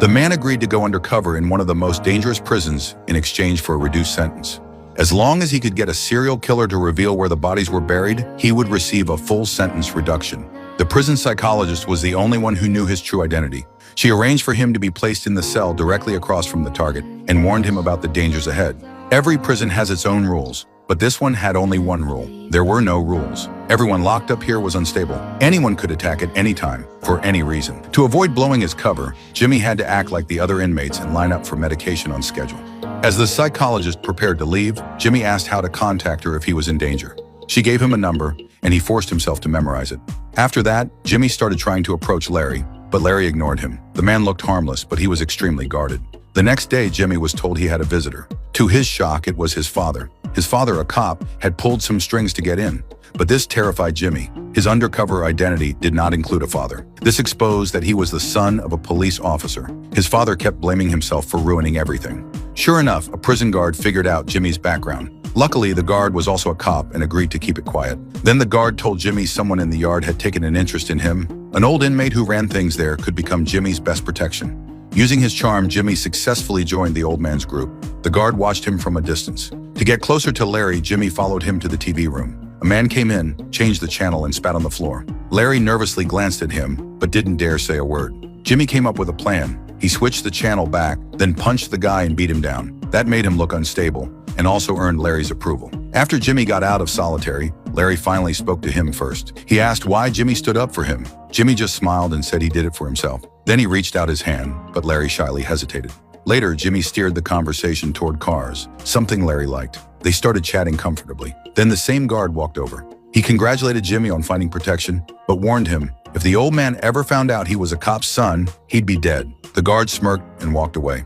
The man agreed to go undercover in one of the most dangerous prisons in exchange for a reduced sentence. As long as he could get a serial killer to reveal where the bodies were buried, he would receive a full sentence reduction. The prison psychologist was the only one who knew his true identity. She arranged for him to be placed in the cell directly across from the target and warned him about the dangers ahead. Every prison has its own rules, but this one had only one rule. There were no rules. Everyone locked up here was unstable. Anyone could attack at any time, for any reason. To avoid blowing his cover, Jimmy had to act like the other inmates and line up for medication on schedule. As the psychologist prepared to leave, Jimmy asked how to contact her if he was in danger. She gave him a number, and he forced himself to memorize it. After that, Jimmy started trying to approach Larry, but Larry ignored him. The man looked harmless, but he was extremely guarded. The next day, Jimmy was told he had a visitor. To his shock, it was his father. His father, a cop, had pulled some strings to get in, but this terrified Jimmy. His undercover identity did not include a father. This exposed that he was the son of a police officer. His father kept blaming himself for ruining everything. Sure enough, a prison guard figured out Jimmy's background. Luckily, the guard was also a cop and agreed to keep it quiet. Then the guard told Jimmy someone in the yard had taken an interest in him. An old inmate who ran things there could become Jimmy's best protection. Using his charm, Jimmy successfully joined the old man's group. The guard watched him from a distance. To get closer to Larry, Jimmy followed him to the TV room. A man came in, changed the channel, and spat on the floor. Larry nervously glanced at him, but didn't dare say a word. Jimmy came up with a plan. He switched the channel back, then punched the guy and beat him down. That made him look unstable, and also earned Larry's approval. After Jimmy got out of solitary, Larry finally spoke to him first. He asked why Jimmy stood up for him. Jimmy just smiled and said he did it for himself. Then he reached out his hand, but Larry shyly hesitated. Later, Jimmy steered the conversation toward cars, something Larry liked. They started chatting comfortably. Then the same guard walked over. He congratulated Jimmy on finding protection, but warned him if the old man ever found out he was a cop's son, he'd be dead. The guard smirked and walked away.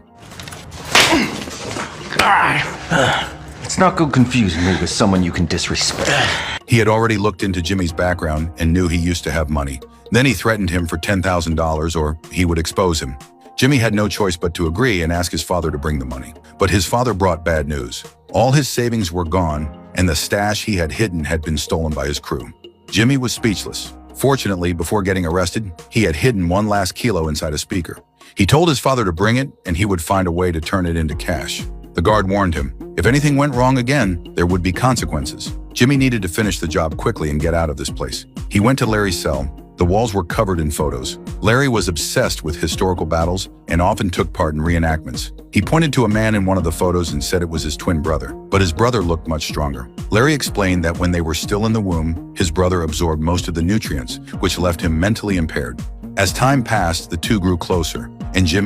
It's not good confusing me with someone you can disrespect. He had already looked into Jimmy's background and knew he used to have money. Then he threatened him for $10,000 or he would expose him. Jimmy had no choice but to agree and ask his father to bring the money. But his father brought bad news. All his savings were gone, and the stash he had hidden had been stolen by his crew. Jimmy was speechless. Fortunately, before getting arrested, he had hidden one last kilo inside a speaker. He told his father to bring it, and he would find a way to turn it into cash. The guard warned him, if anything went wrong again, there would be consequences. Jimmy needed to finish the job quickly and get out of this place. He went to Larry's cell. The walls were covered in photos. Larry was obsessed with historical battles and often took part in reenactments. He pointed to a man in one of the photos and said it was his twin brother, but his brother looked much stronger. Larry explained that when they were still in the womb, his brother absorbed most of the nutrients, which left him mentally impaired. As time passed, the two grew closer, and Jimmy